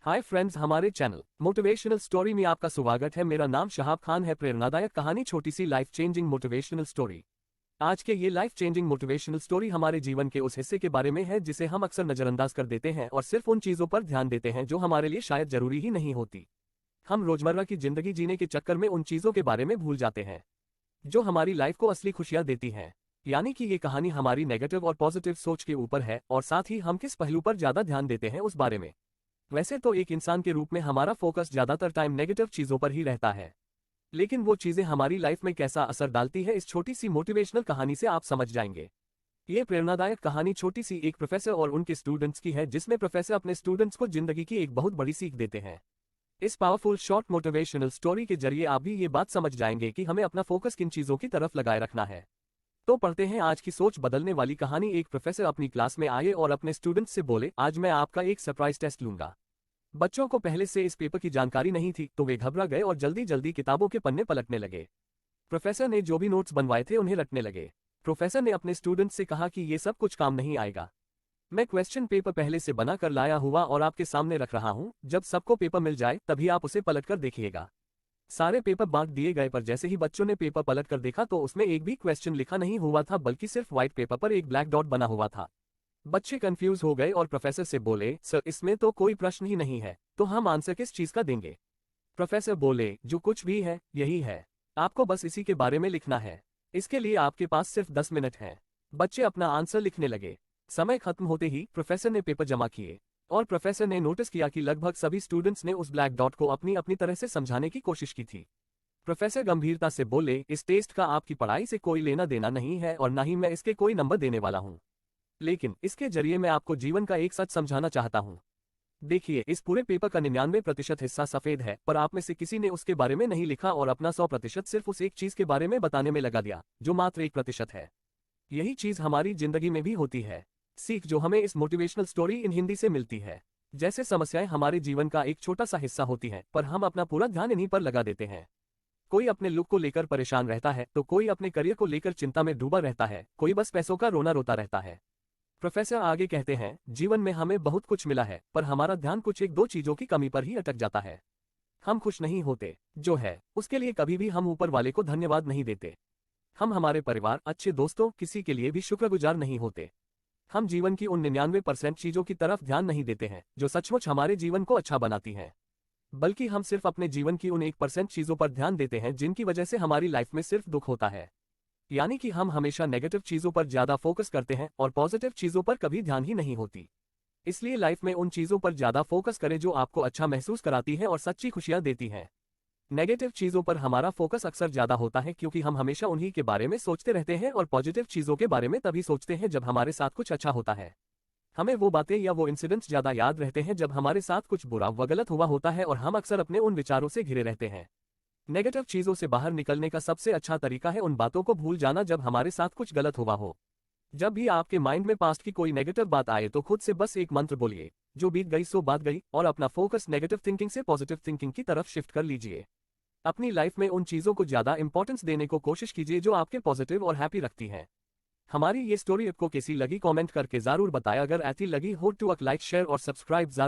Hi friends, हमारे channel motivational story में आपका स्वागत है। मेरा नाम शहाब खान है। प्रेरणादायक कहानी, छोटी सी लाइफ चेंजिंग मोटिवेशनल स्टोरी। आज के ये लाइफ चेंजिंग मोटिवेशनल स्टोरी हमारे जीवन के उस हिस्से के बारे में है जिसे हम अक्सर नजरअंदाज कर देते हैं और सिर्फ उन चीजों पर ध्यान देते हैं जो हमारे लिए शायद जरूरी ही नहीं होती। हम रोजमर्रा की जिंदगी जीने के चक्कर में उन चीजों के बारे में भूल जाते हैं जो हमारी लाइफ को असली खुशियां देती हैं। यानी कि ये कहानी हमारी नेगेटिव और पॉजिटिव सोच के ऊपर है और साथ ही हम किस पहलू पर ज्यादा ध्यान देते हैं उस बारे में। वैसे तो एक इंसान के रूप में हमारा फोकस ज्यादातर टाइम नेगेटिव चीजों पर ही रहता है, लेकिन वो चीजें हमारी लाइफ में कैसा असर डालती है इस छोटी सी मोटिवेशनल कहानी से आप समझ जाएंगे। ये प्रेरणादायक कहानी छोटी सी एक प्रोफेसर और उनके स्टूडेंट्स की है, जिसमें प्रोफेसर अपने स्टूडेंट्स को जिंदगी की एक बहुत बड़ी सीख देते हैं। इस पावरफुल शॉर्ट मोटिवेशनल स्टोरी के जरिए आप भी ये बात समझ जाएंगे कि हमें अपना फोकस किन चीजों की तरफ लगाए रखना है। तो पढ़ते हैं आज की सोच बदलने वाली कहानी। एक प्रोफेसर अपनी क्लास में आए और अपने स्टूडेंट्स से बोले, आज मैं आपका एक सरप्राइज टेस्ट लूंगा। बच्चों को पहले से इस पेपर की जानकारी नहीं थी, तो वे घबरा गए और जल्दी जल्दी किताबों के पन्ने पलटने लगे। प्रोफेसर ने जो भी नोट्स बनवाए थे उन्हें रटने लगे। प्रोफेसर ने अपने स्टूडेंट्स से कहा कि ये सब कुछ काम नहीं आएगा। मैं क्वेश्चन पेपर पहले से बना कर लाया हुआ और आपके सामने रख रहा हूं। जब सबको पेपर मिल जाए तभी आप उसे पलट कर देखिएगा। सारे पेपर बांट दिए गए, पर जैसे ही बच्चों ने पेपर पलट कर देखा तो उसमें एक भी क्वेश्चन लिखा नहीं हुआ था, बल्कि सिर्फ व्हाइट पेपर पर एक ब्लैक डॉट बना हुआ था। बच्चे कंफ्यूज हो गए और प्रोफेसर से बोले, सर इसमें तो कोई प्रश्न ही नहीं है, तो हम आंसर किस चीज का देंगे? प्रोफेसर बोले, जो कुछ भी है यही है, आपको बस इसी के बारे में लिखना है। इसके लिए आपके पास सिर्फ 10 मिनट हैं। बच्चे अपना आंसर लिखने लगे। समय खत्म होते ही प्रोफेसर ने पेपर जमा किए और प्रोफेसर ने नोटिस किया कि लगभग सभी स्टूडेंट्स ने उस ब्लैक डॉट को अपनी अपनी तरह से समझाने की कोशिश की थी। प्रोफेसर गंभीरता से बोले, इस टेस्ट का आपकी पढ़ाई से कोई लेना देना नहीं है और न ही मैं इसके कोई नंबर देने वाला हूं, लेकिन इसके जरिए मैं आपको जीवन का एक सच समझाना चाहता हूं। देखिए, इस पूरे पेपर का 99% हिस्सा सफेद है, पर आप में से किसी ने उसके बारे में नहीं लिखा और अपना 100% सिर्फ उस एक चीज के बारे में बताने में लगा दिया जो मात्र 1% है। यही चीज हमारी जिंदगी में भी होती है। सीख जो हमें इस मोटिवेशनल स्टोरी इन हिंदी से मिलती है, जैसे समस्याएं हमारे जीवन का एक छोटा सा हिस्सा होती हैं, पर हम अपना पूरा ध्यान इन्हीं पर लगा देते हैं। कोई अपने लुक को लेकर परेशान रहता है, तो कोई अपने करियर को लेकर चिंता में डूबा रहता है, कोई बस पैसों का रोना रोता रहता है। प्रोफेसर आगे कहते हैं, जीवन में हमें बहुत कुछ मिला है, पर हमारा ध्यान कुछ एक दो चीजों की कमी पर ही अटक जाता है। हम खुश नहीं होते जो है उसके लिए कभी भी हम ऊपर वाले को धन्यवाद नहीं देते। हम हमारे परिवार, अच्छे दोस्तों, किसी के लिए भी शुक्रगुजार नहीं होते। हम जीवन की उन 99% चीजों की तरफ ध्यान नहीं देते हैं जो सचमुच हमारे जीवन को अच्छा बनाती हैं, बल्कि हम सिर्फ अपने जीवन की उन 1% चीजों पर ध्यान देते हैं जिनकी वजह से हमारी लाइफ में सिर्फ दुख होता है। यानी कि हम हमेशा नेगेटिव चीजों पर ज्यादा फोकस करते हैं और पॉजिटिव चीजों पर कभी ध्यान ही नहीं होती। इसलिए लाइफ में उन चीजों पर ज्यादा फोकस करें जो आपको अच्छा महसूस कराती हैं और सच्ची खुशियां देती हैं। नेगेटिव चीजों पर हमारा फोकस अक्सर ज्यादा होता है क्योंकि हम हमेशा उन्हीं के बारे में सोचते रहते हैं, और पॉजिटिव चीजों के बारे में तभी सोचते हैं जब हमारे साथ कुछ अच्छा होता है। हमें वो बातें या वो इंसिडेंट्स ज्यादा याद रहते हैं जब हमारे साथ कुछ बुरा व गलत हुआ होता है, और हम अक्सर अपने उन विचारों से घिरे रहते हैं। नेगेटिव चीजों से बाहर निकलने का सबसे अच्छा तरीका है उन बातों को भूल जाना जब हमारे साथ कुछ गलत हुआ हो। जब भी आपके माइंड में पास्ट की कोई नेगेटिव बात आए तो खुद से बस एक मंत्र बोलिए, जो बीत गई सो बात गई, और अपना फोकस नेगेटिव थिंकिंग से पॉजिटिव थिंकिंग की तरफ शिफ्ट कर लीजिए। अपनी लाइफ में उन चीजों को ज्यादा इंपॉर्टेंस देने को कोशिश कीजिए जो आपके पॉजिटिव और हैप्पी रखती हैं। हमारी ये स्टोरी आपको कैसी लगी कमेंट करके जरूर बताएं। अगर ऐसी लगी हो तो लाइक, शेयर और सब्सक्राइब जरूर